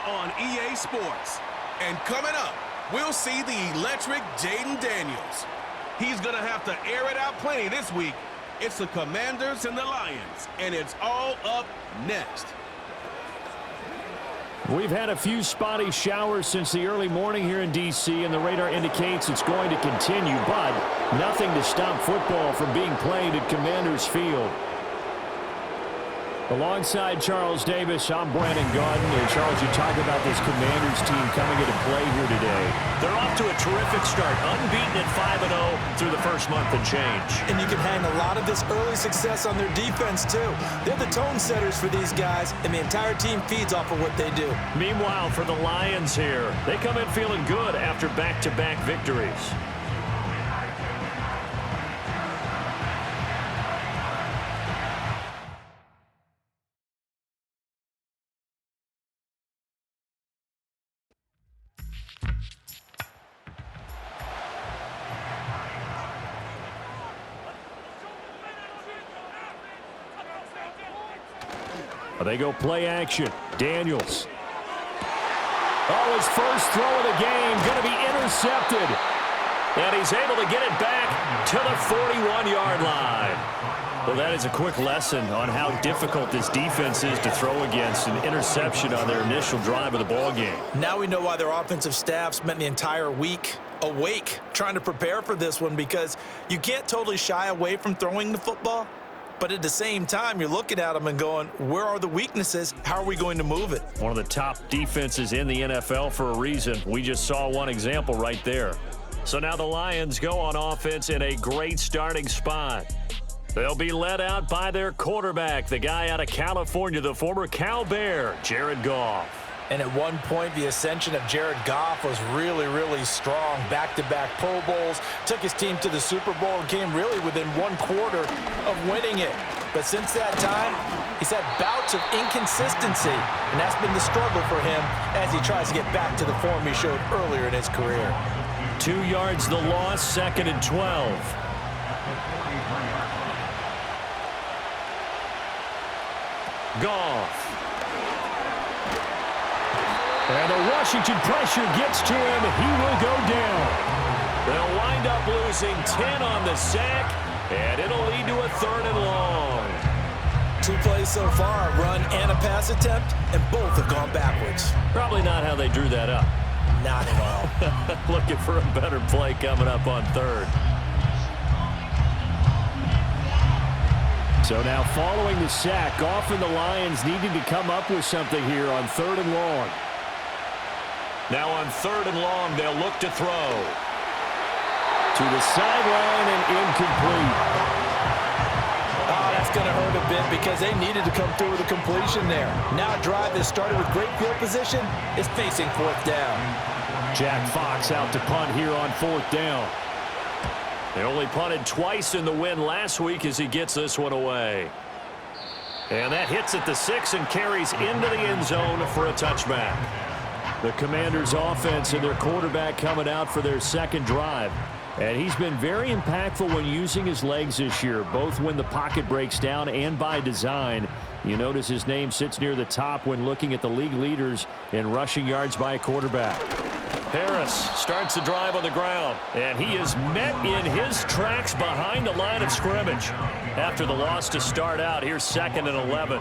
on EA Sports. And coming up, we'll see the electric Jayden Daniels. He's going to have to air it out plenty this week. It's the Commanders and the Lions, and it's all up next. We've had a few spotty showers since the early morning here in D.C., and the radar indicates it's going to continue, but nothing to stop football from being played at Commanders Field. Alongside Charles Davis, I'm Brandon Gaudin. And Charles, you talk about this Commanders team coming into play here today. They're off to a terrific start, unbeaten at 5-0 through the first month and change. And you can hang a lot of this early success on their defense, too. They're the tone setters for these guys, and the entire team feeds off of what they do. Meanwhile, for the Lions here, they come in feeling good after back-to-back victories. They go play action. Daniels. Oh, his first throw of the game going to be intercepted. And he's able to get it back to the 41-yard line. Well, that is a quick lesson on how difficult this defense is to throw against. An interception on their initial drive of the ballgame. Now we know why their offensive staff spent the entire week awake trying to prepare for this one, because you can't totally shy away from throwing the football. But at the same time, you're looking at them and going, where are the weaknesses? How are we going to move it? One of the top defenses in the NFL for a reason. We just saw one example right there. So now the Lions go on offense in a great starting spot. They'll be led out by their quarterback, the guy out of California, the former Cal Bear, Jared Goff. And at one point, the ascension of Jared Goff was really, really strong. Back-to-back Pro Bowls, took his team to the Super Bowl and came really within one quarter of winning it. But since that time, he's had bouts of inconsistency, and that's been the struggle for him as he tries to get back to the form he showed earlier in his career. 2 yards the loss, 2nd and 12. Goff. And the Washington pressure gets to him. He will go down. They'll wind up losing 10 on the sack, and it'll lead to a 3rd and long. 2 plays so far, a run and a pass attempt, and both have gone backwards. Probably not how they drew that up. Not at all. Looking for a better play coming up on 3rd. So now following the sack, Goff and the Lions needing to come up with something here on 3rd and long. Now on 3rd and long, they'll look to throw. To the sideline and incomplete. Oh, that's going to hurt a bit because they needed to come through with a completion there. Now a drive that started with great field position is facing 4th down. Jack Fox out to punt here on 4th down. They only punted twice in the win last week as he gets this one away. And that hits at the 6 and carries into the end zone for a touchback. The Commanders' offense and their quarterback coming out for their 2nd drive. And he's been very impactful when using his legs this year, both when the pocket breaks down and by design. You notice his name sits near the top when looking at the league leaders in rushing yards by a quarterback. Harris starts the drive on the ground, and he is met in his tracks behind the line of scrimmage. After the loss to start out, here's 2nd and 11.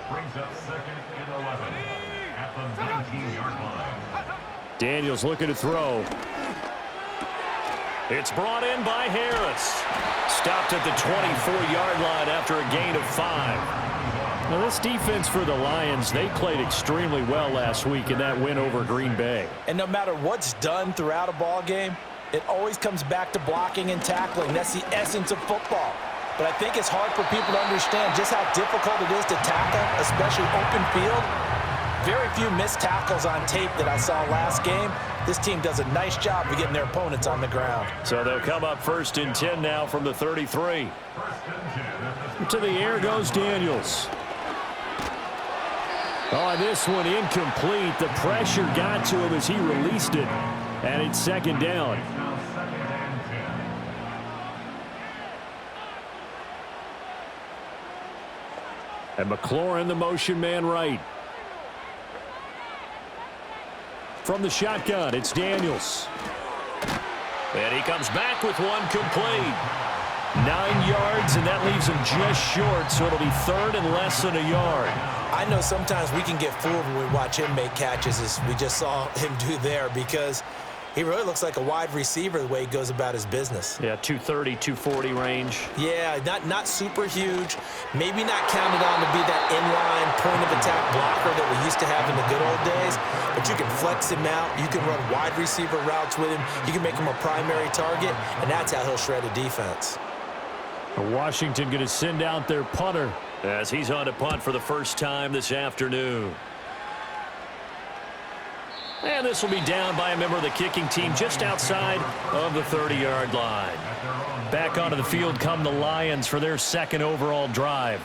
Brings up 2nd and 11 at the 19-yard line. Daniels looking to throw. It's brought in by Harris. Stopped at the 24-yard line after a gain of 5. Now this defense for the Lions, they played extremely well last week in that win over Green Bay. And no matter what's done throughout a ball game, it always comes back to blocking and tackling. That's the essence of football. But I think it's hard for people to understand just how difficult it is to tackle, especially open field. Very few missed tackles on tape that I saw last game. This team does a nice job of getting their opponents on the ground. So they'll come up 1st and 10 now from the 33. To the air goes Daniels. Oh, this one incomplete. The pressure got to him as he released it. And it's 2nd down. And McLaurin, the motion man right. From the shotgun, it's Daniels. And he comes back with one complete. 9 yards, and that leaves him just short, so it'll be third and less than a yard. I know sometimes we can get fooled when we watch him make catches, as we just saw him do there, because he really looks like a wide receiver the way he goes about his business. Yeah, 230, 240 range. Yeah, not super huge. Maybe not counted on to be that inline point-of-attack blocker that we used to have in the good old days, but you can flex him out. You can run wide receiver routes with him. You can make him a primary target, and that's how he'll shred a defense. Washington going to send out their punter as he's on to punt for the first time this afternoon. And this will be down by a member of the kicking team just outside of the 30-yard line. Back onto the field come the Lions for their second overall drive.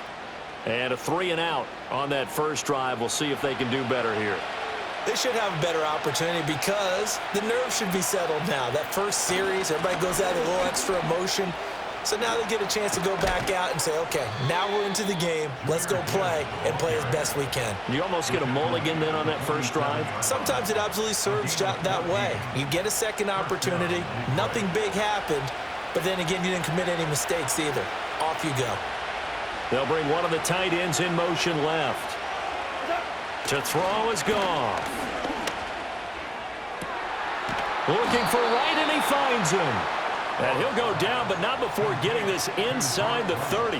And a 3-and-out on that first drive. We'll see if they can do better here. They should have a better opportunity because the nerves should be settled now. That first series, everybody goes out with a little extra emotion. So now they get a chance to go back out and say, okay, now we're into the game. Let's go play and play as best we can. You almost get a mulligan then on that first drive? Sometimes it absolutely serves that way. You get a second opportunity. Nothing big happened. But then again, you didn't commit any mistakes either. Off you go. They'll bring one of the tight ends in motion left. To throw is Goff. Looking for right, and he finds him. And he'll go down, but not before getting this inside the 30.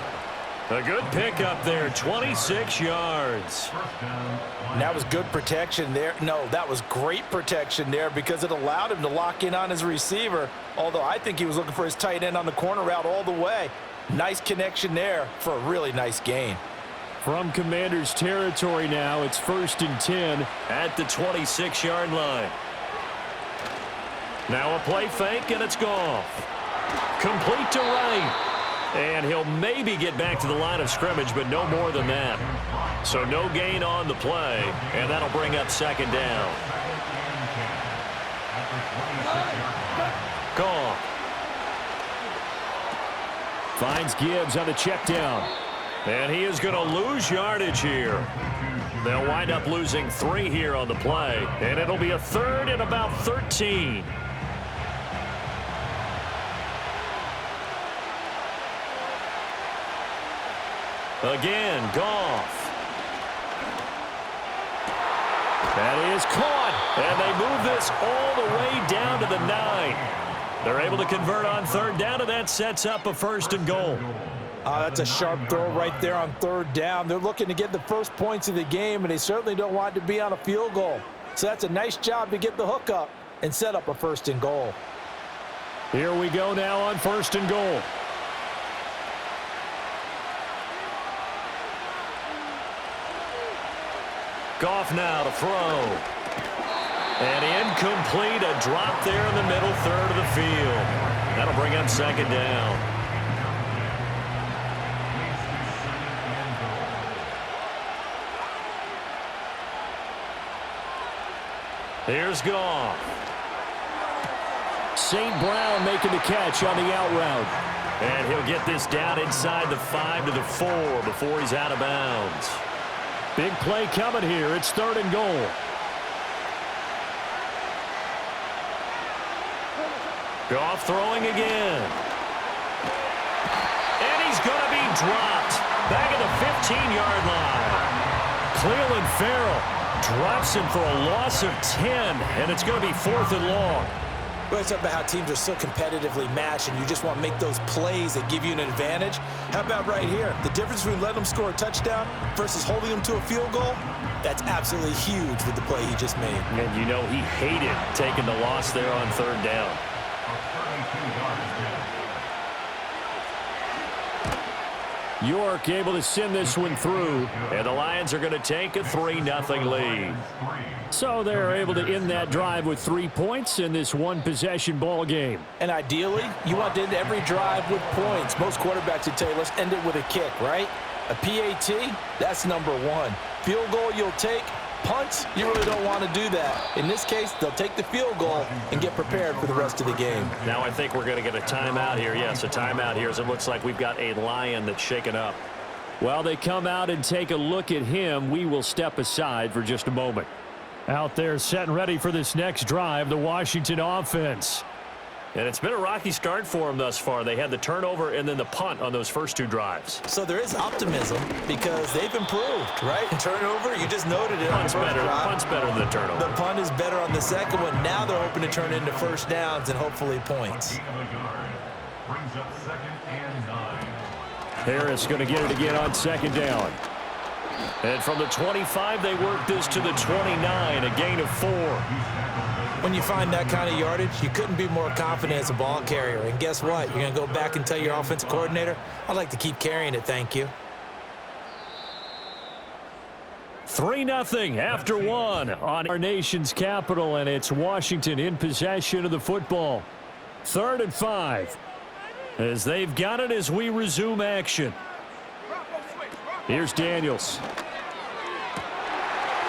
A good pickup there, 26 yards. And that was good protection there. No, that was great protection there because it allowed him to lock in on his receiver, although I think he was looking for his tight end on the corner route all the way. Nice connection there for a really nice gain. From Commanders territory now, it's 1st and 10 at the 26-yard line. Now a play fake, and it's Goff. Complete to right. And he'll maybe get back to the line of scrimmage, but no more than that. So no gain on the play, and that'll bring up second down. Goff. Finds Gibbs on the check down. And he is going to lose yardage here. They'll wind up losing 3 here on the play, and it'll be a 3rd and about 13. Again, Goff. That is caught. And they move this all the way down to the 9. They're able to convert on 3rd down, and that sets up a 1st and goal. That's a sharp throw right there on 3rd down. They're looking to get the first points of the game, and they certainly don't want it to be on a field goal. So that's a nice job to get the hook up and set up a 1st and goal. Here we go now on 1st and goal. Goff now to throw. And incomplete, a drop there in the middle 3rd of the field. That'll bring up 2nd down. Here's Goff. St. Brown making the catch on the out route. And he'll get this down inside the 5 to the 4 before he's out of bounds. Big play coming here. It's 3rd and goal. Goff throwing again. And he's going to be dropped. Back at the 15-yard line. Clelin Ferrell drops him for a loss of 10, and it's going to be 4th and long. Well, it's about how teams are so competitively matched, and you just want to make those plays that give you an advantage. How about right here? The difference between letting them score a touchdown versus holding them to a field goal, that's absolutely huge with the play he just made. And you know he hated taking the loss there on 3rd down. York able to send this one through. And the Lions are going to take a 3-0 lead. So they're able to end that drive with 3 points in this one-possession ball game. And ideally, you want to end every drive with points. Most quarterbacks would tell you, let's end it with a kick, right? A PAT, that's number 1. Field goal you'll take. Punts, you really don't want to do that. In this case, they'll take the field goal and get prepared for the rest of the game. Now I think we're going to get a timeout here. Yes, a timeout here as it looks like we've got a Lion that's shaken up. While they come out and take a look at him, we will step aside for just a moment. Out there setting ready for this next drive, the Washington offense. And it's been a rocky start for them thus far. They had the turnover and then the punt on those first 2 drives. So there is optimism because they've improved, right? Turnover, you just noted it. Punt's better than the turnover. The punt is better on the second one. Now they're hoping to turn into first downs and hopefully points. Brings up 2nd and 9. Harris going to get it again on 2nd down. And from the 25, they work this to the 29, a gain of 4. When you find that kind of yardage, you couldn't be more confident as a ball carrier. And guess what? You're going to go back and tell your offensive coordinator, I'd like to keep carrying it, thank you. 3-0 after 1 on our nation's capital, and it's Washington in possession of the football. 3rd and 5. As they've got it as we resume action. Here's Daniels.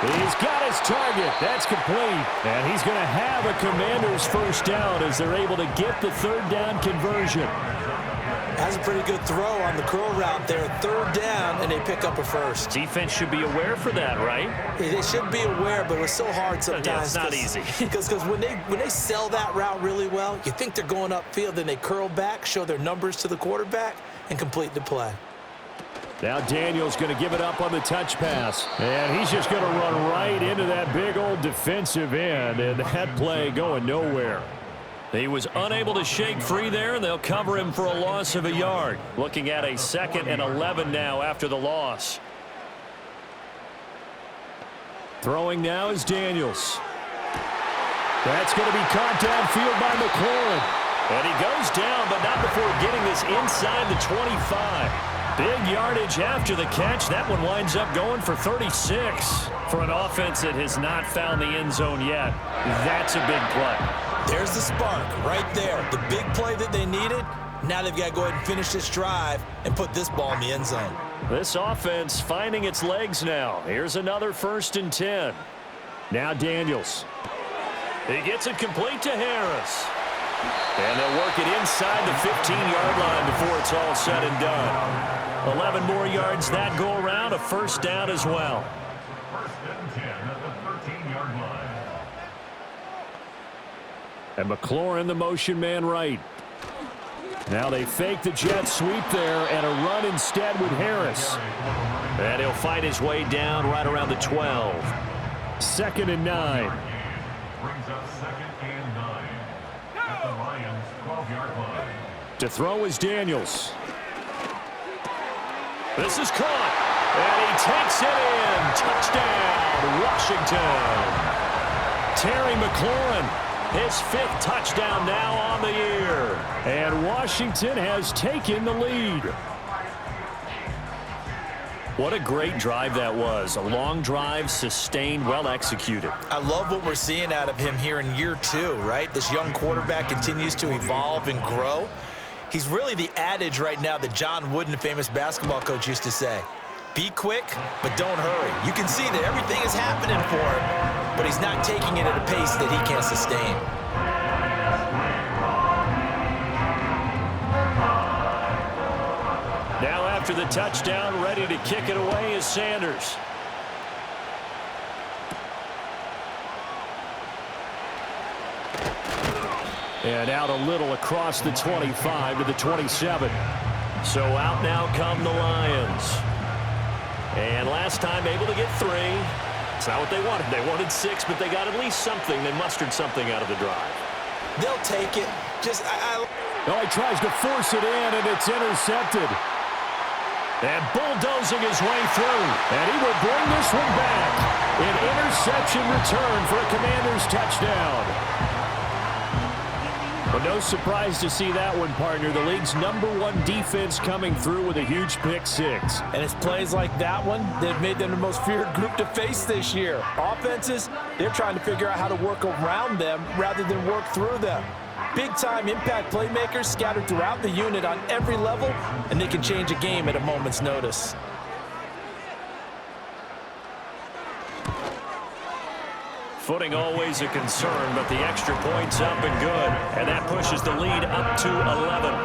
He's got his target. That's complete. And he's going to have a Commanders first down as they're able to get the 3rd down conversion. That's a pretty good throw on the curl route there. 3rd down, and they pick up a first. Defense should be aware for that, right? They should be aware, but it was so hard sometimes. Yeah, it's not easy. Because when they sell that route really well, you think they're going upfield, then they curl back, show their numbers to the quarterback, and complete the play. Now Daniels going to give it up on the touch pass. And he's just going to run right into that big old defensive end. And that play going nowhere. He was unable to shake free there, and they'll cover him for a loss of a yard. Looking at a 2nd and 11 now after the loss. Throwing now is Daniels. That's going to be caught downfield by McLaurin. And he goes down, but not before getting this inside the 25. Big yardage after the catch. That one winds up going for 36. For an offense that has not found the end zone yet, that's a big play. There's the spark right there. The big play that they needed. Now they've got to go ahead and finish this drive and put this ball in the end zone. This offense finding its legs now. Here's another 1st and 10. Now Daniels. He gets it complete to Harris. And they'll work it inside the 15-yard line before it's all said and done. 11 more yards that go around, a first down as well. 1st and 10 at the 13-yard line. And McLaurin, the motion man right. Now they fake the jet sweep there and a run instead with Harris. And he'll fight his way down right around the 12. 2nd and 9. Brings up 2nd and 9 at the Lions' 12-yard line. To throw is Daniels. This is caught. And he takes it in. Touchdown, Washington. Terry McLaurin, his 5th touchdown now on the year. And Washington has taken the lead. What a great drive that was. A long drive, sustained, well executed. I love what we're seeing out of him here in year 2, right? This young quarterback continues to evolve and grow. He's really the adage right now that John Wooden, the famous basketball coach, used to say. Be quick, but don't hurry. You can see that everything is happening for him, but he's not taking it at a pace that he can't sustain. Now after the touchdown, ready to kick it away is Sanders. And out a little across the 25 to the 27. So out now come the Lions. And last time able to get 3. It's not what they wanted. They wanted 6, but they got at least something. They mustered something out of the drive. They'll take it. He tries to force it in, and it's intercepted. And bulldozing his way through. And he will bring this one back. An interception return for a Commanders touchdown. But no surprise to see that one, partner. The league's #1 defense coming through with a huge pick 6. And it's plays like that one that have made them the most feared group to face this year. Offenses, they're trying to figure out how to work around them rather than work through them. Big-time impact playmakers scattered throughout the unit on every level, and they can change a game at a moment's notice. Footing always a concern, but the extra point's up and good. And that pushes the lead up to 11.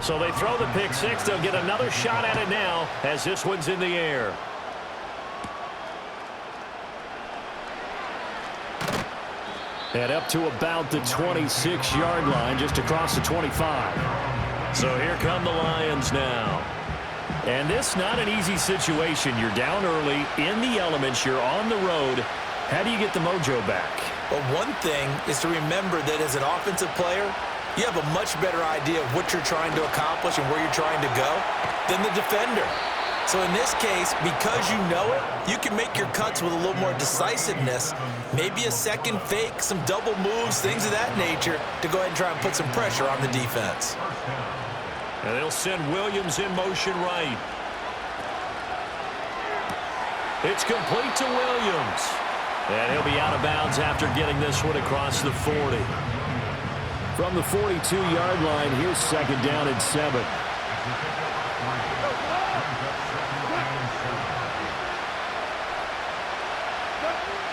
So they throw the pick six. They'll get another shot at it now as this one's in the air. And up to about the 26-yard line, just across the 25. So here come the Lions now. And this not an easy situation. You're down early, in the elements, you're on the road. How do you get the mojo back? Well, one thing is to remember that as an offensive player, you have a much better idea of what you're trying to accomplish and where you're trying to go than the defender. So in this case, because you know it, you can make your cuts with a little more decisiveness, maybe a second fake, some double moves, things of that nature, to go ahead and try and put some pressure on the defense. And they'll send Williams in motion right. It's complete to Williams. And he'll be out of bounds after getting this one across the 40. From the 42-yard line, here's second down and 7.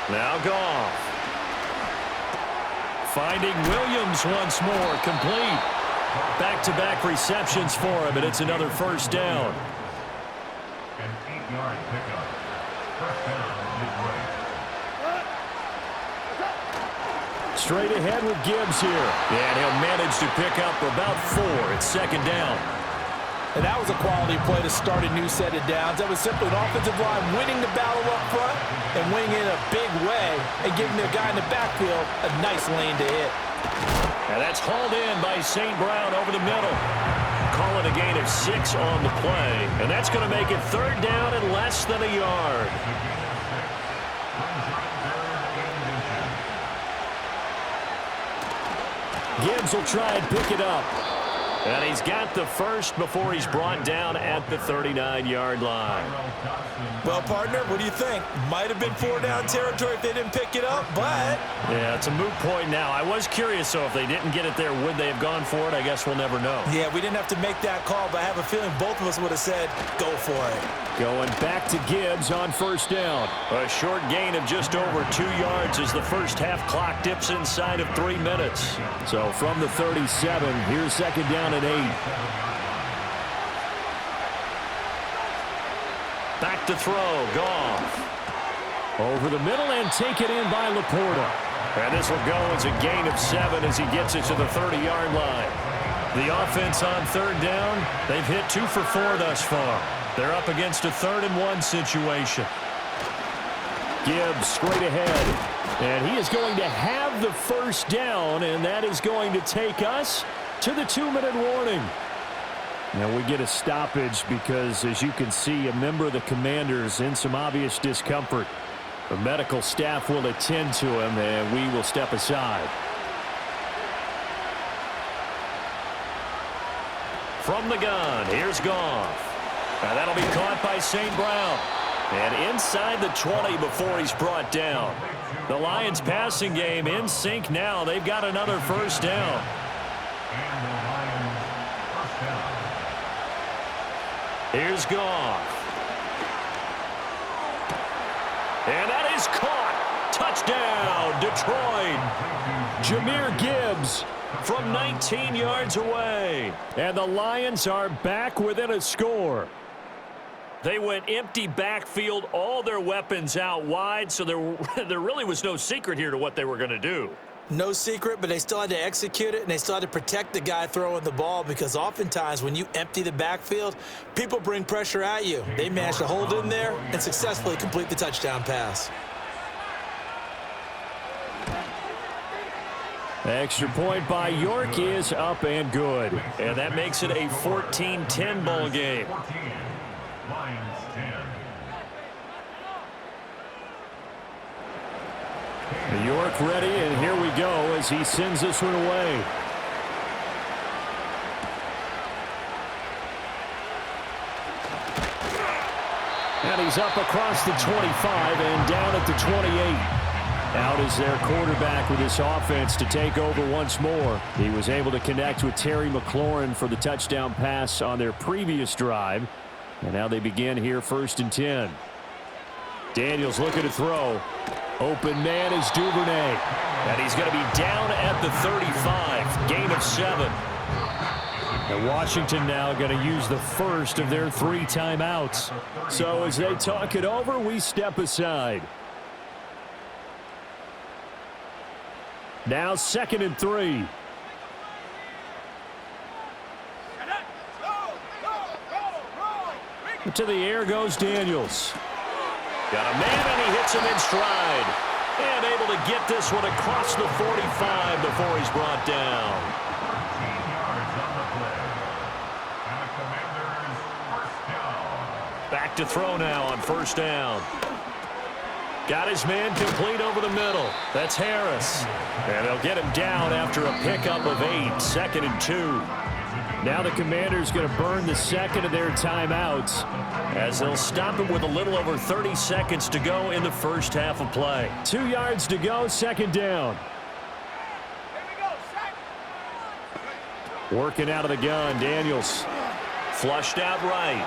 Now Goff. Finding Williams once more, complete. Back-to-back receptions for him, and it's another first down. An 8-yard pickup. First down, Detroit. Straight ahead with Gibbs here. And he'll manage to pick up about 4. It's second down. And that was a quality play to start a new set of downs. That was simply an offensive line winning the battle up front and winning in a big way and giving the guy in the backfield a nice lane to hit. And that's hauled in by St. Brown over the middle. Call it a gain of 6 on the play. And that's going to make it third down and less than a yard. Gibbs will try and pick it up. And he's got the first before he's brought down at the 39-yard line. Well, partner, what do you think? Might have been 4-down territory if they didn't pick it up, but... Yeah, it's a moot point now. I was curious, so if they didn't get it there, would they have gone for it? I guess we'll never know. Yeah, we didn't have to make that call, but I have a feeling both of us would have said, go for it. Going back to Gibbs on first down. A short gain of just over 2 yards as the first half clock dips inside of 3 minutes. So from the 37, here's second down and 8. Back to throw, Goff. Over the middle and take it in by Laporta. And this will go as a gain of 7 as he gets it to the 30-yard line. The offense on third down, they've hit 2 for 4 thus far. They're up against a 3rd and 1 situation. Gibbs straight ahead. And he is going to have the first down, and that is going to take us to the 2-minute warning. Now we get a stoppage because, as you can see, a member of the Commanders in some obvious discomfort. The medical staff will attend to him, and we will step aside. From the gun, here's Goff. And that'll be caught by St. Brown. And inside the 20 before he's brought down. The Lions passing game in sync now. They've got another first down. And the Lions first down. Here's Goff. And that is caught. Touchdown, Detroit. Jahmyr Gibbs from 19 yards away. And the Lions are back within a score. They went empty backfield, all their weapons out wide, so there really was no secret here to what they were going to do. No secret, but they still had to execute it, and they still had to protect the guy throwing the ball, because oftentimes when you empty the backfield, people bring pressure at you. They managed to hold in there and successfully complete the touchdown pass. Extra point by York is up and good. And that makes it a 14-10 ball game. 14, Lions 10. York ready, and here we go as he sends this one away. And he's up across the 25 and down at the 28. Out is their quarterback with this offense to take over once more. He was able to connect with Terry McLaurin for the touchdown pass on their previous drive. And now they begin here 1st and 10. Daniels looking to throw. Open man is Duvernay. And he's going to be down at the 35. Gain of 7. And Washington now going to use the first of their 3 timeouts. So as they talk it over, we step aside. Now 2nd and 3. To the air goes Daniels. Got a man, and he hits him in stride. And able to get this one across the 45 before he's brought down. 13 yards on the play. And the Commanders first down. Back to throw now on first down. Got his man complete over the middle. That's Harris. And they'll get him down after a pickup of 8. 2nd and 2. Now the Commanders going to burn the second of their timeouts, as they'll stop it with a little over 30 seconds to go in the first half of play. 2 yards to go, 2nd down. Working out of the gun, Daniels. Flushed out right.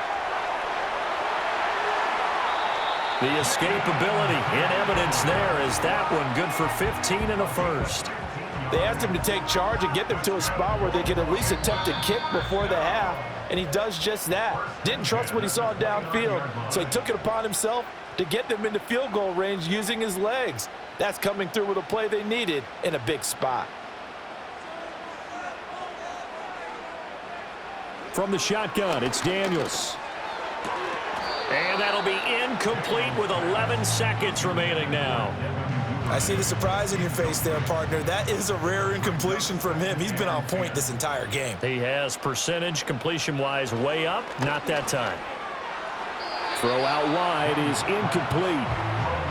The escapability in evidence there is that one good for 15 and a first. They asked him to take charge and get them to a spot where they could at least attempt a kick before the half, and he does just that. Didn't trust what he saw downfield, so he took it upon himself to get them into field goal range using his legs. That's coming through with a play they needed in a big spot. From the shotgun, it's Daniels. And that'll be incomplete with 11 seconds remaining now. I see the surprise in your face there, partner. That is a rare incompletion from him. He's been on point this entire game. He has percentage completion-wise way up. Not that time. Throw out wide is incomplete.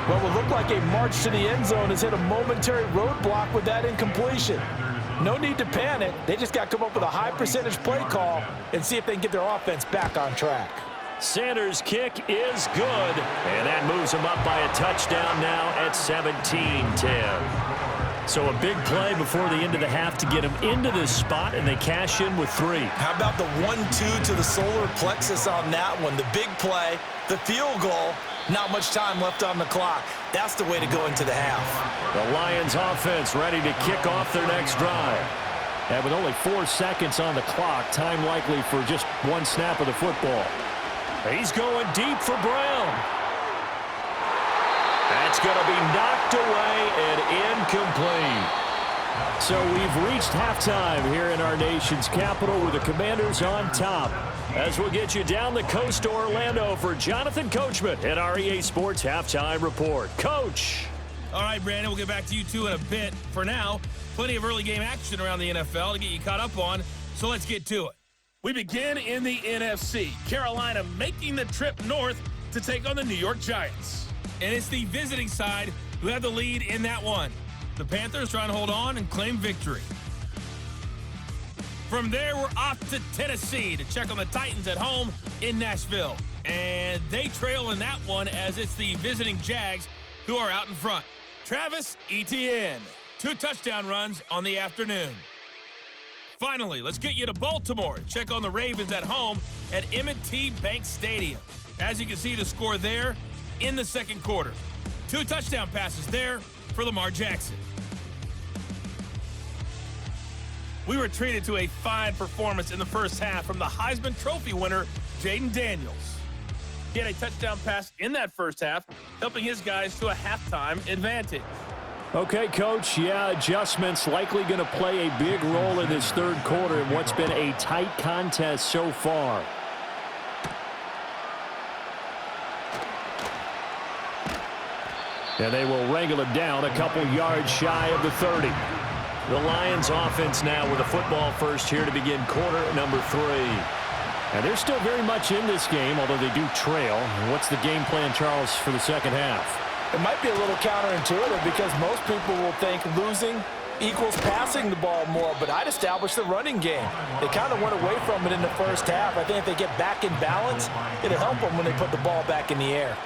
What would look like a march to the end zone has hit a momentary roadblock with that incompletion. No need to panic. They just got to come up with a high percentage play call and see if they can get their offense back on track. Sanders' kick is good, and that moves him up by a touchdown now at 17-10. So a big play before the end of the half to get him into this spot, and they cash in with 3. How about the 1-2 to the solar plexus on that one? The big play, the field goal, not much time left on the clock. That's the way to go into the half. The Lions offense ready to kick off their next drive. And with only 4 seconds on the clock, time likely for just 1 snap of the football. He's going deep for Brown. That's going to be knocked away and incomplete. So we've reached halftime here in our nation's capital with the Commanders on top. As we'll get you down the coast to Orlando for Jonathan Coachman at our EA Sports Halftime Report. Coach. All right, Brandon, we'll get back to you two in a bit. For now, plenty of early game action around the NFL to get you caught up on, so let's get to it. We begin in the NFC. Carolina making the trip north to take on the New York Giants. And it's the visiting side who have the lead in that one. The Panthers trying to hold on and claim victory. From there, we're off to Tennessee to check on the Titans at home in Nashville. And they trail in that one as it's the visiting Jags who are out in front. Travis Etienne, 2 touchdown runs on the afternoon. Finally, let's get you to Baltimore and check on the Ravens at home at M&T Bank Stadium. As you can see the score there in the second quarter. 2 touchdown passes there for Lamar Jackson. We were treated to a fine performance in the first half from the Heisman Trophy winner, Jaden Daniels. He had a touchdown pass in that first half, helping his guys to a halftime advantage. Okay, Coach, adjustments likely going to play a big role in this third quarter in what's been a tight contest so far. And they will wrangle it down a couple yards shy of the 30. The Lions offense now with a football first here to begin quarter number 3. And they're still very much in this game, although they do trail. What's the game plan, Charles, for the second half? It might be a little counterintuitive because most people will think losing equals passing the ball more, but I'd establish the running game. They kind of went away from it in the first half. I think if they get back in balance, it'll help them when they put the ball back in the air.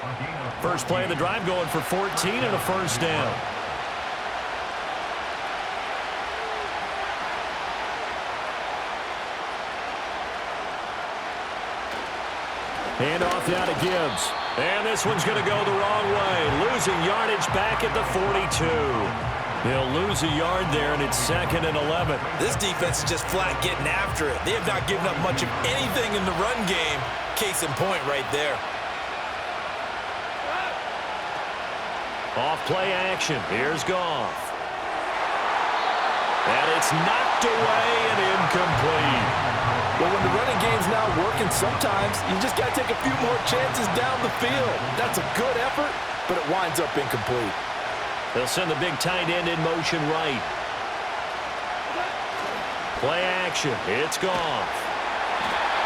First play of the drive going for 14 and a first down. Hand off now to Gibbs. And this one's going to go the wrong way. Losing yardage back at the 42. He'll lose a yard there, and it's 2nd and 11. This defense is just flat getting after it. They have not given up much of anything in the run game. Case in point right there. Off play action. Here's Goff. And it's knocked away and incomplete. Well, when the running game's not working, sometimes you just got to take a few more chances down the field. That's a good effort, but it winds up incomplete. They'll send the big tight end in motion right. Play action. It's Goff.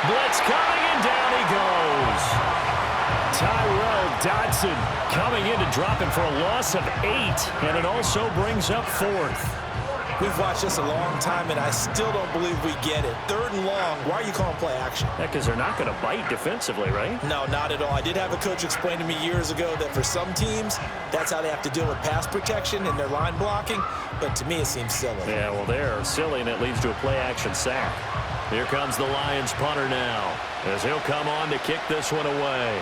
Blitz coming, and down he goes. Tyrel Dodson coming in to drop him for a loss of 8, and it also brings up 4th. We've watched this a long time, and I still don't believe we get it. 3rd and long. Why are you calling play action? Yeah, because they're not going to bite defensively, right? No, not at all. I did have a coach explain to me years ago that for some teams, that's how they have to deal with pass protection and their line blocking. But to me, it seems silly. Yeah, well, they're silly, and it leads to a play-action sack. Here comes the Lions punter now, as he'll come on to kick this one away.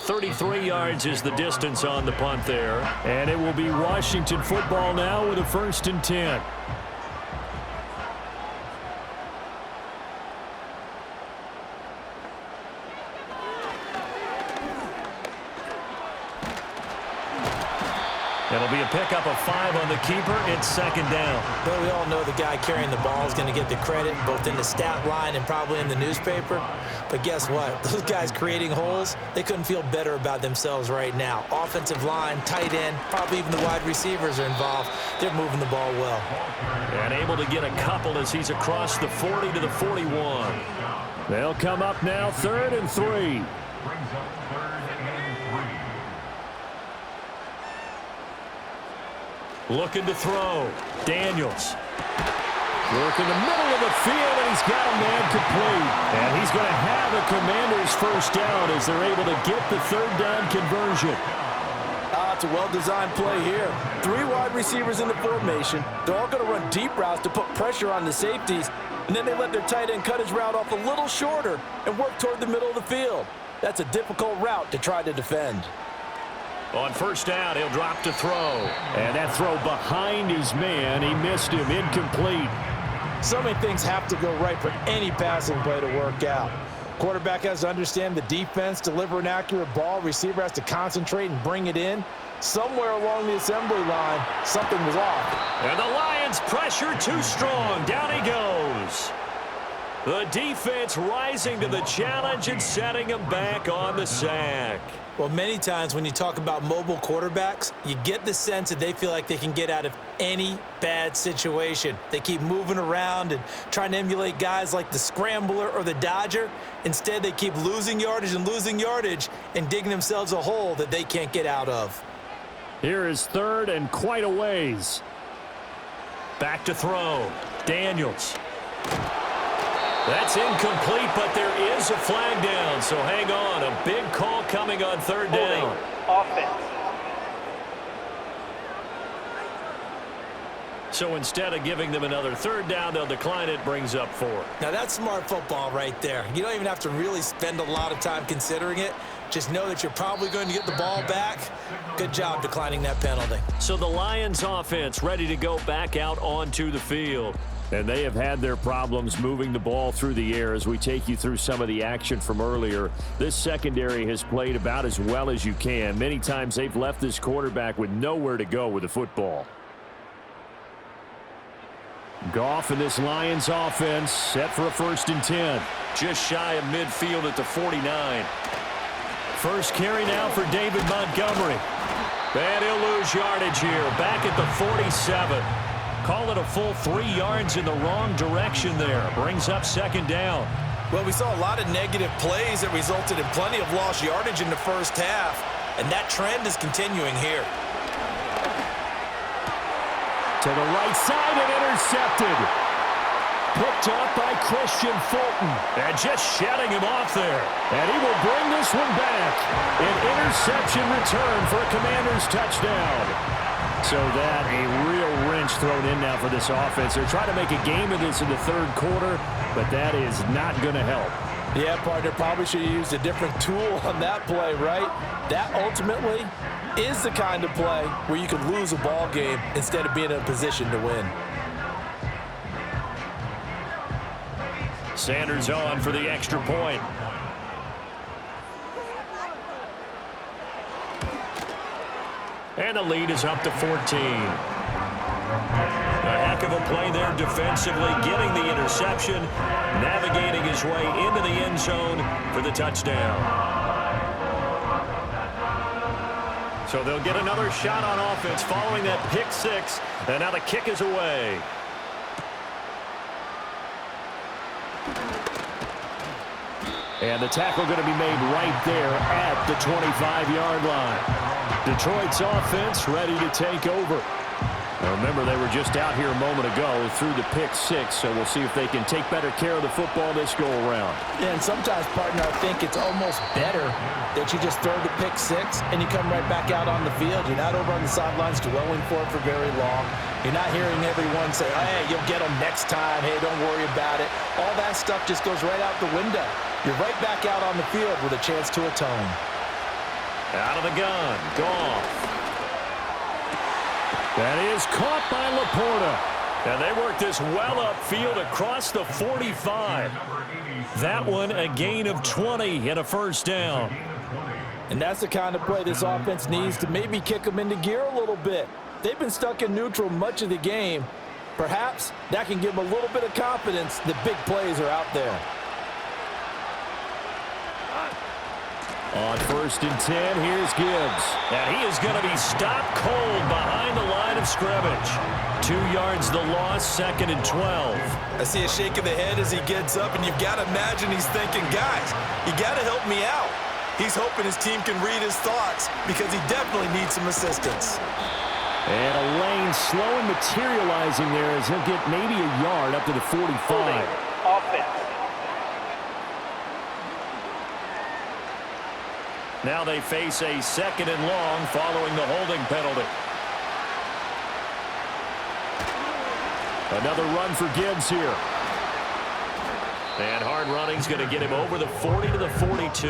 .33 yards is the distance on the punt there. And it will be Washington football now with a 1st and 10. It'll be a pickup of 5 on the keeper. It's 2nd down. Well, we all know the guy carrying the ball is going to get the credit, both in the stat line and probably in the newspaper. But guess what? Those guys creating holes, they couldn't feel better about themselves right now. Offensive line, tight end, probably even the wide receivers are involved. They're moving the ball well. And able to get a couple as he's across the 40 to the 41. They'll come up now 3rd and 3. Brings up 3rd and 3. Looking to throw. Daniels. Work in the middle of the field, and he's got a man complete. And he's going to have a Commanders 1st down as they're able to get the 3rd down conversion. It's a well-designed play here. 3 wide receivers in the formation. They're all going to run deep routes to put pressure on the safeties. And then they let their tight end cut his route off a little shorter and work toward the middle of the field. That's a difficult route to try to defend. On 1st down, he'll drop to throw. And that throw behind his man, he missed him, incomplete. So many things have to go right for any passing play to work out. Quarterback has to understand the defense, deliver an accurate ball. Receiver has to concentrate and bring it in. Somewhere along the assembly line, something was off. And the Lions pressure too strong. Down he goes. The defense rising to the challenge and setting him back on the sack. Well, many times when you talk about mobile quarterbacks, you get the sense that they feel like they can get out of any bad situation. They keep moving around and trying to emulate guys like the Scrambler or the Dodger. Instead, they keep losing yardage and digging themselves a hole that they can't get out of. Here is 3rd and quite a ways. Back to throw. Daniels. That's incomplete, but there is a flag down, so hang on. A big call coming on 3rd down. Offense. So instead of giving them another 3rd down, they'll decline it, brings up 4. Now that's smart football right there. You don't even have to really spend a lot of time considering it. Just know that you're probably going to get the ball back. Good job declining that penalty. So the Lions offense ready to go back out onto the field. And they have had their problems moving the ball through the air as we take you through some of the action from earlier. This secondary has played about as well as you can. Many times they've left this quarterback with nowhere to go with the football. Goff and this Lions offense set for a 1st and 10. Just shy of midfield at the 49. First carry now for David Montgomery. And he'll lose yardage here. Back at the 47. Call it a full 3 yards in the wrong direction there. Brings up 2nd down. Well, we saw a lot of negative plays that resulted in plenty of lost yardage in the 1st half. And that trend is continuing here. To the right side and intercepted. Picked up by Christian Fulton. And just shedding him off there. And he will bring this one back. An interception return for a Commanders touchdown. So that a real wrench thrown in now for this offense. They're trying to make a game of this in the 3rd quarter, but that is not going to help. Yeah, partner, probably should have used a different tool on that play, right? That ultimately is the kind of play where you could lose a ball game instead of being in a position to win. Sanders on for the extra point. And the lead is up to 14. A heck of a play there defensively, getting the interception, navigating his way into the end zone for the touchdown. So they'll get another shot on offense following that pick six, and now the kick is away. And the tackle going to be made right there at the 25-yard line. Detroit's offense ready to take over. Now remember, they were just out here a moment ago through the pick six, so we'll see if they can take better care of the football this go-around. Yeah, and sometimes, partner, I think it's almost better that you just throw the pick six and you come right back out on the field. You're not over on the sidelines dwelling for it for very long. You're not hearing everyone say, hey, you'll get them next time. Hey, don't worry about it. All that stuff just goes right out the window. You're right back out on the field with a chance to atone. Out of the gun, Goff. That is caught by Laporta. And they work this well upfield across the 45. That one a gain of 20 and a first down. And that's the kind of play this offense needs to maybe kick them into gear a little bit. They've been stuck in neutral much of the game. Perhaps that can give them a little bit of confidence that big plays are out there. On 1st and 10, here's Gibbs. And he is going to be stopped cold behind the line of scrimmage. 2 yards the loss, 2nd and 12. I see a shake of the head as he gets up, and you've got to imagine he's thinking, guys, you got to help me out. He's hoping his team can read his thoughts because he definitely needs some assistance. And a lane slow and materializing there as he'll get maybe a yard up to the 45. Offense. Now they face a 2nd and long following the holding penalty. Another run for Gibbs here. And hard running's going to get him over the 40 to the 42.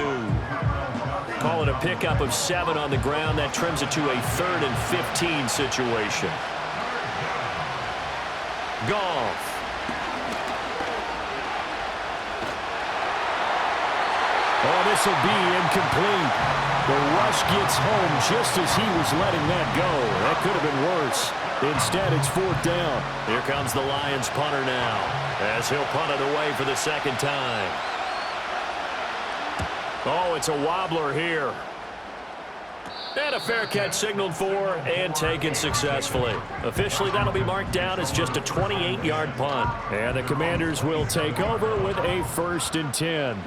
Call it a pickup of 7 on the ground. That trims it to a 3rd and 15 situation. Goff. Oh, this will be incomplete. The rush gets home just as he was letting that go. That could have been worse. Instead, it's 4th down. Here comes the Lions punter now as he'll punt it away for the 2nd time. Oh, it's a wobbler here. And a fair catch signaled for and taken successfully. Officially, that'll be marked down as just a 28-yard punt. And the Commanders will take over with a 1st and 10.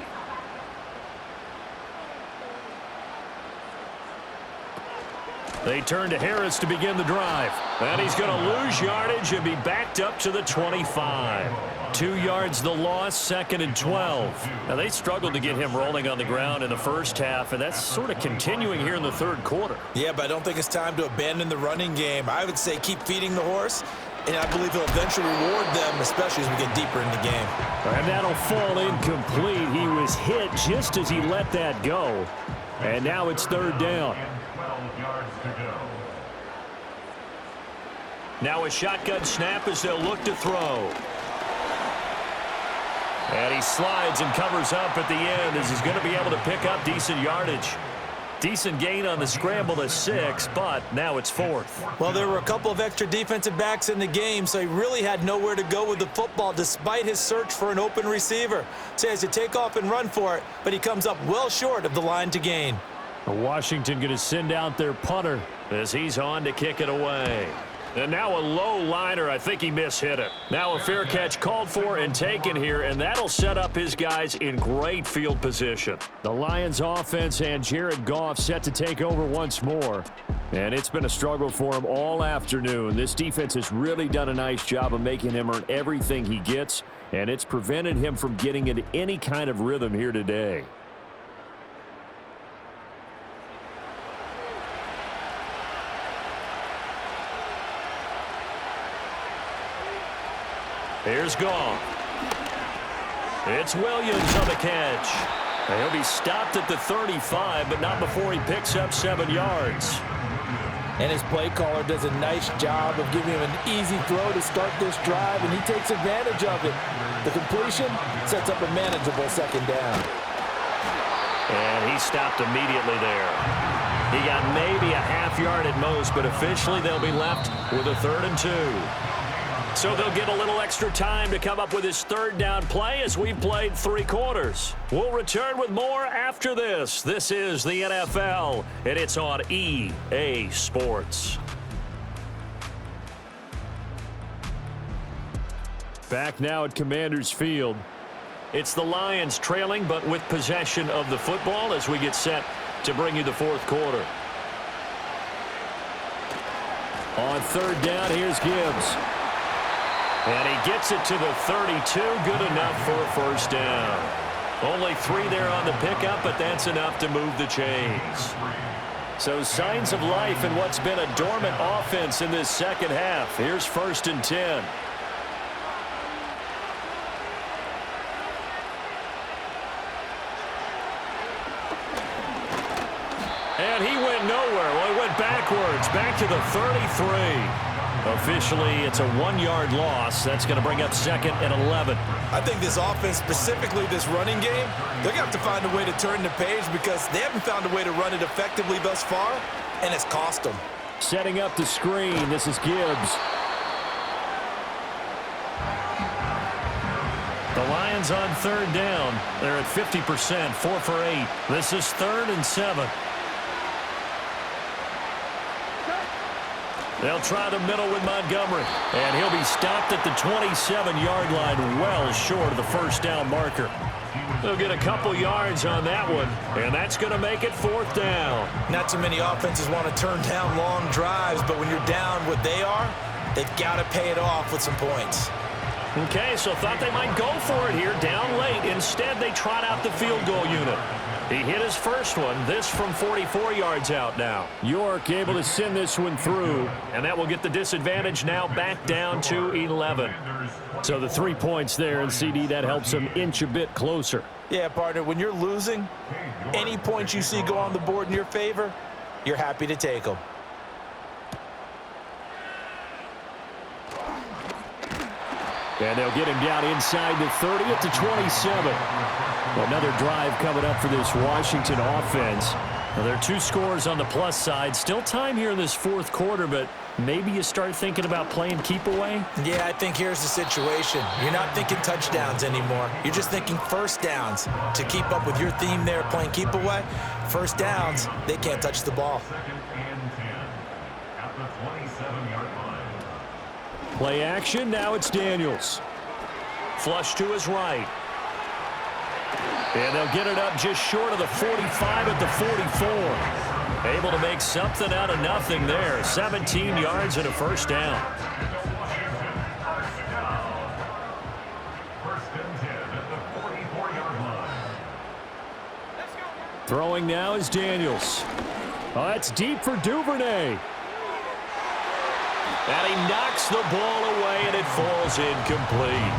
They turn to Harris to begin the drive. And he's going to lose yardage and be backed up to the 25. 2 yards the loss, 2nd and 12. Now, they struggled to get him rolling on the ground in the first half, and that's sort of continuing here in the 3rd quarter. Yeah, but I don't think it's time to abandon the running game. I would say keep feeding the horse, and I believe he'll eventually reward them, especially as we get deeper in the game. And that'll fall incomplete. He was hit just as he let that go. And now it's 3rd down. 12 yards to go. Now a shotgun snap as they'll look to throw. And he slides and covers up at the end as he's going to be able to pick up decent yardage. Decent gain on the scramble to 6, but now it's 4th. Well, there were a couple of extra defensive backs in the game, so he really had nowhere to go with the football despite his search for an open receiver. So he has to take off and run for it, but he comes up well short of the line to gain. Washington going to send out their punter as he's on to kick it away. And now a low liner. I think he mishit it. Now a fair catch called for and taken here, and that'll set up his guys in great field position. The Lions offense and Jared Goff set to take over once more. And it's been a struggle for him all afternoon. This defense has really done a nice job of making him earn everything he gets, and it's prevented him from getting into any kind of rhythm here today. Here's Goff. It's Williams on the catch. He'll be stopped at the 35, but not before he picks up 7 yards. And his play caller does a nice job of giving him an easy throw to start this drive, and he takes advantage of it. The completion sets up a manageable second down. And he stopped immediately there. He got maybe a half yard at most, but officially they'll be left with a 3rd and 2. So they'll get a little extra time to come up with his 3rd down play as we've played 3 quarters. We'll return with more after this. This is the NFL, and it's on EA Sports. Back now at Commanders Field. It's the Lions trailing, but with possession of the football as we get set to bring you the 4th quarter. On 3rd down, here's Gibbs. And he gets it to the 32. Good enough for a 1st down. Only 3 there on the pickup, but that's enough to move the chains. So signs of life in what's been a dormant offense in this second half. Here's 1st and 10. And he went nowhere. Well, he went backwards, back to the 33. Officially, it's a 1-yard loss. That's going to bring up 2nd and 11. I think this offense, specifically this running game, they're going to have to find a way to turn the page because they haven't found a way to run it effectively thus far, and it's cost them. Setting up the screen. This is Gibbs. The Lions on 3rd down. They're at 50%, 4 for 8. This is 3rd and 7. They'll try the middle with Montgomery. And he'll be stopped at the 27-yard line, well short of the 1st down marker. They'll get a couple yards on that one, and that's going to make it 4th down. Not too many offenses want to turn down long drives, but when you're down what they are, they've got to pay it off with some points. Okay, so thought they might go for it here, down late. Instead, they trot out the field goal unit. He hit his first one, this from 44 yards out now. York able to send this one through. And that will get the disadvantage now back down to 11. So the 3 points there, and CD, that helps them inch a bit closer. Yeah, partner, when you're losing, any points you see go on the board in your favor, you're happy to take them. And they'll get him down inside the 30 at the 27. Another drive coming up for this Washington offense. Well, there are 2 scores on the plus side. Still time here in this 4th quarter, but maybe you start thinking about playing keep away? Yeah, I think here's the situation. You're not thinking touchdowns anymore. You're just thinking 1st downs. To keep up with your theme there, playing keep away, 1st downs, they can't touch the ball. 2nd and 10 at the 27-yard line. Play action, now it's Daniels. Flush to his right. And they'll get it up just short of the 45 at the 44. Able to make something out of nothing there. 17 yards and a 1st down. 1st and 10 at the 44-yard line. Throwing now is Daniels. Oh, that's deep for Duvernay. And he knocks the ball away, and it falls incomplete.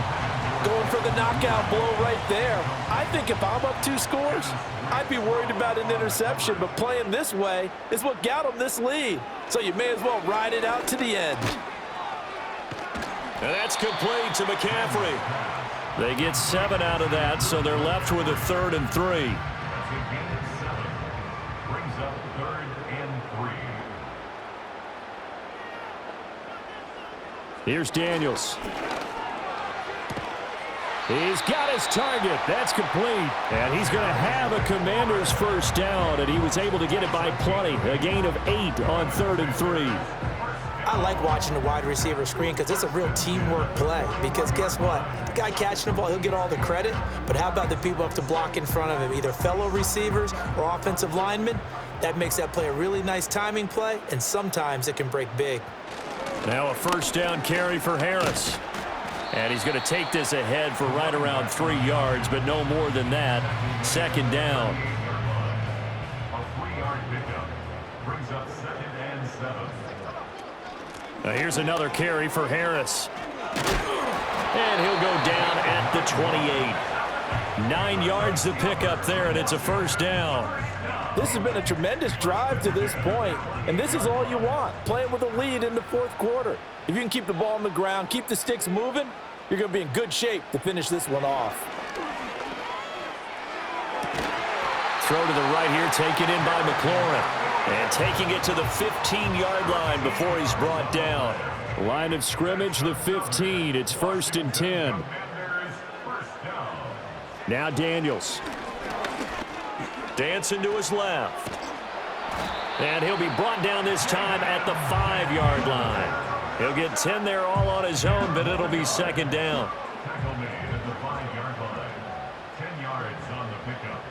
Going for the knockout blow right there. I think if I'm up 2 scores, I'd be worried about an interception, but playing this way is what got them this lead. So you may as well ride it out to the end. And that's complete to McCaffrey. They get 7 out of that, so they're left with a 3rd and 3. That's a gain of 7. Brings up 3rd and 3. Here's Daniels. He's got his target. That's complete. And he's going to have a Commander's 1st down, and he was able to get it by plenty. A gain of 8 on 3rd and 3. I like watching the wide receiver screen because it's a real teamwork play. Because guess what? The guy catching the ball, he'll get all the credit. But how about the people up to block in front of him, either fellow receivers or offensive linemen? That makes that play a really nice timing play, and sometimes it can break big. Now a 1st down carry for Harris. And he's going to take this ahead for right around 3 yards, but no more than that. 2nd down. A 3-yard pickup brings up 2nd and 7. Now here's another carry for Harris. And he'll go down at the 28. 9 yards to pick up there, and it's a first down. This has been a tremendous drive to this point, and this is all you want, playing with a lead in the fourth quarter. If you can keep the ball on the ground, keep the sticks moving, you're going to be in good shape to finish this one off. Throw to the right here, taken in by McLaurin. And taking it to the 15-yard line before he's brought down. Line of scrimmage, the 15. It's 1st and 10. Now Daniels. Dancing to his left. And he'll be brought down this time at the 5-yard line. He'll get 10 there all on his own, but it'll be second down. Tackle made at the 5-yard line. 10 yards on the pickup.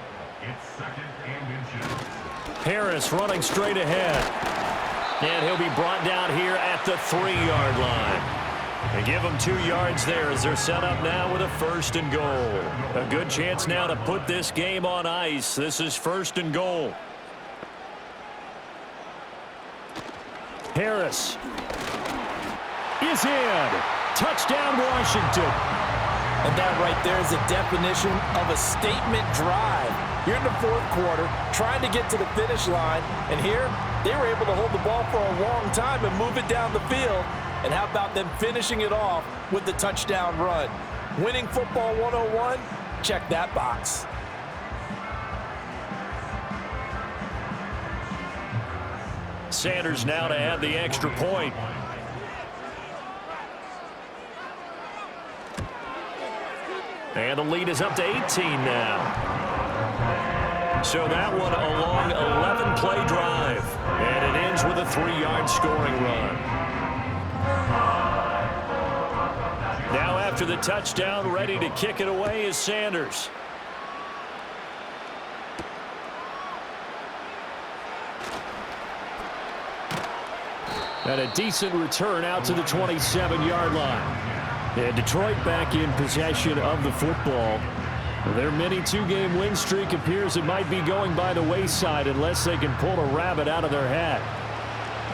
It's 2nd and inches. Harris running straight ahead. And he'll be brought down here at the 3-yard line. And give them 2 yards there as they're set up now with a 1st and goal. A good chance now to put this game on ice. This is 1st and goal. Harris is in. Touchdown, Washington. And that right there is a definition of a statement drive. You're in the fourth quarter, trying to get to the finish line, and here they were able to hold the ball for a long time and move it down the field. And how about them finishing it off with the touchdown run? Winning football 101, check that box. Sanders now to add the extra point. And the lead is up to 18 now. So that one a long 11-play drive. And it ends with a 3-yard scoring run. Now after the touchdown, ready to kick it away is Sanders. And a decent return out to the 27-yard line. And Detroit back in possession of the football. Their mini 2-game win streak appears it might be going by the wayside unless they can pull a rabbit out of their hat.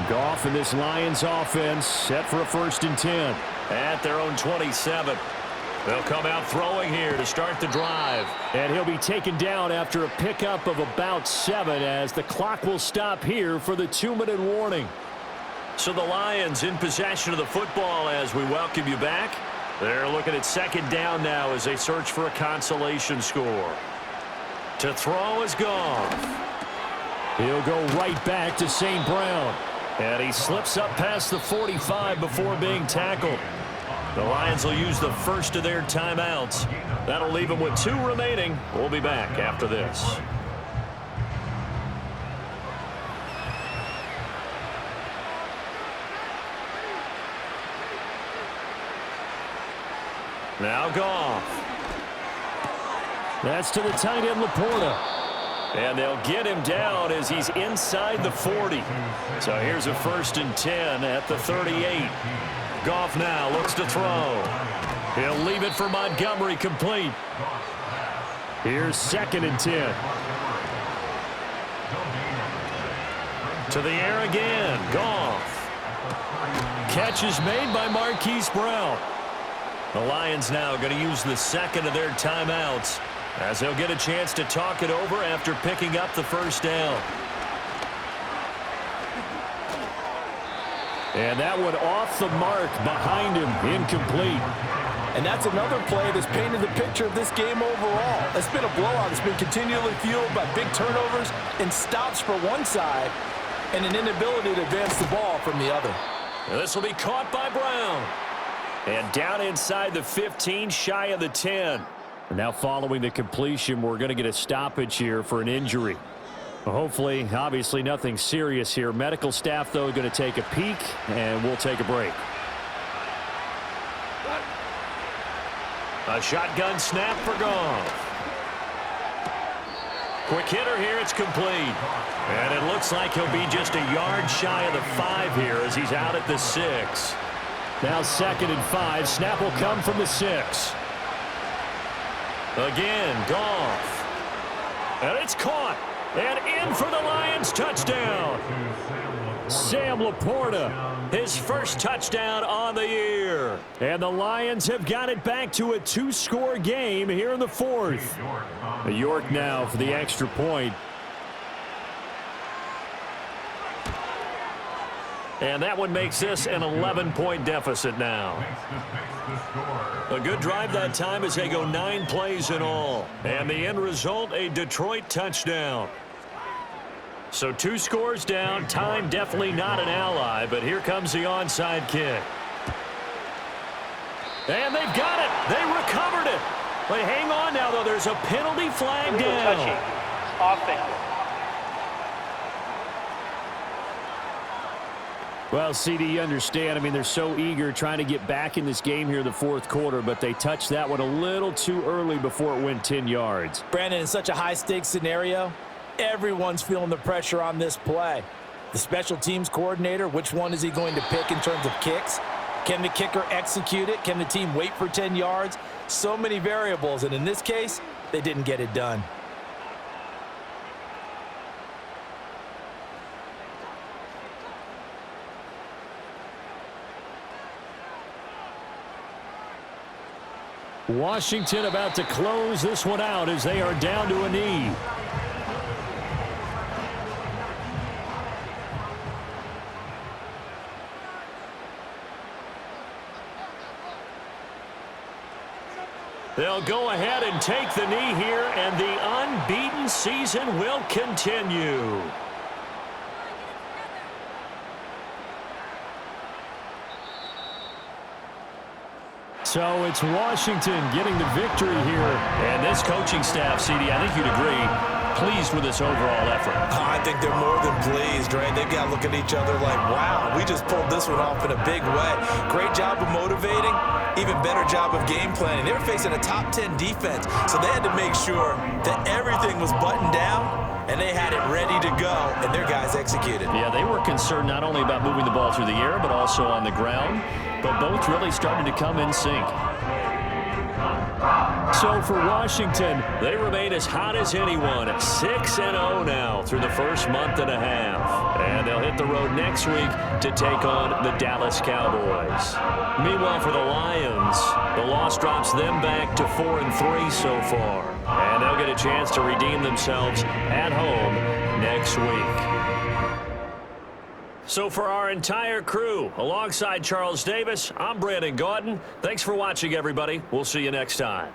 Goff and this Lions offense set for a 1st and 10. At their own 27. They'll come out throwing here to start the drive. And he'll be taken down after a pickup of about 7 as the clock will stop here for the 2-minute warning. So the Lions in possession of the football as we welcome you back. They're looking at second down now as they search for a consolation score. To throw is Goff. He'll go right back to St. Brown. And he slips up past the 45 before being tackled. The Lions will use the first of their timeouts. That'll leave them with 2 remaining. We'll be back after this. Now Goff. That's to the tight end, Laporta. And they'll get him down as he's inside the 40. So here's a 1st and 10 at the 38. Goff now looks to throw. He'll leave it for Montgomery complete. Here's 2nd and 10. To the air again. Goff. Catch is made by Marquise Brown. The Lions now going to use the second of their timeouts as they'll get a chance to talk it over after picking up the 1st down. And that one off the mark behind him, incomplete. And that's another play that's painted the picture of this game overall. It's been a blowout. It's been continually fueled by big turnovers and stops for one side and an inability to advance the ball from the other. And this will be caught by Brown. And down inside the 15, shy of the 10. And now following the completion, we're going to get a stoppage here for an injury. Hopefully, obviously nothing serious here. Medical staff, though, going to take a peek, and we'll take a break. A shotgun snap for Goff. Quick hitter here, it's complete. And it looks like he'll be just a yard shy of the 5 here as he's out at the 6. Now 2nd and 5. Snap will come from the 6. Again, Goff. And it's caught. And in for the Lions touchdown. Sam Laporta. His first touchdown on the year. And the Lions have got it back to a 2-score game here in the fourth. York now for the extra point. And that one makes this an 11-point deficit now. A good drive that time as they go 9 plays in all. And the end result, a Detroit touchdown. So 2 scores down. Time definitely not an ally, but here comes the onside kick. And they've got it. They recovered it. But hang on now, though. There's a penalty flag down. Offense. Well, CD, you understand. I mean, they're so eager trying to get back in this game here in the fourth quarter, but they touched that one a little too early before it went 10 yards. Brandon, in such a high-stakes scenario, everyone's feeling the pressure on this play. The special teams coordinator, which one is he going to pick in terms of kicks? Can the kicker execute it? Can the team wait for 10 yards? So many variables, and in this case, they didn't get it done. Washington about to close this one out as they are down to a knee. They'll go ahead and take the knee here, and the unbeaten season will continue. So it's Washington getting the victory here. And this coaching staff, CD, I think you'd agree, pleased with this overall effort. I think they're more than pleased, right? They've got to look at each other like, wow, we just pulled this one off in a big way. Great job of motivating, even better job of game planning. They were facing a top 10 defense, so they had to make sure that everything was buttoned down, and they had it ready to go, and their guys executed. Yeah, they were concerned not only about moving the ball through the air, but also on the ground. But both really started to come in sync. So for Washington, they remain as hot as anyone at 6-0 now through the first month and a half. And they'll hit the road next week to take on the Dallas Cowboys. Meanwhile, for the Lions, the loss drops them back to 4-3 so far. And they'll get a chance to redeem themselves at home next week. So for our entire crew, alongside Charles Davis, I'm Brandon Gaudin. Thanks for watching, everybody. We'll see you next time.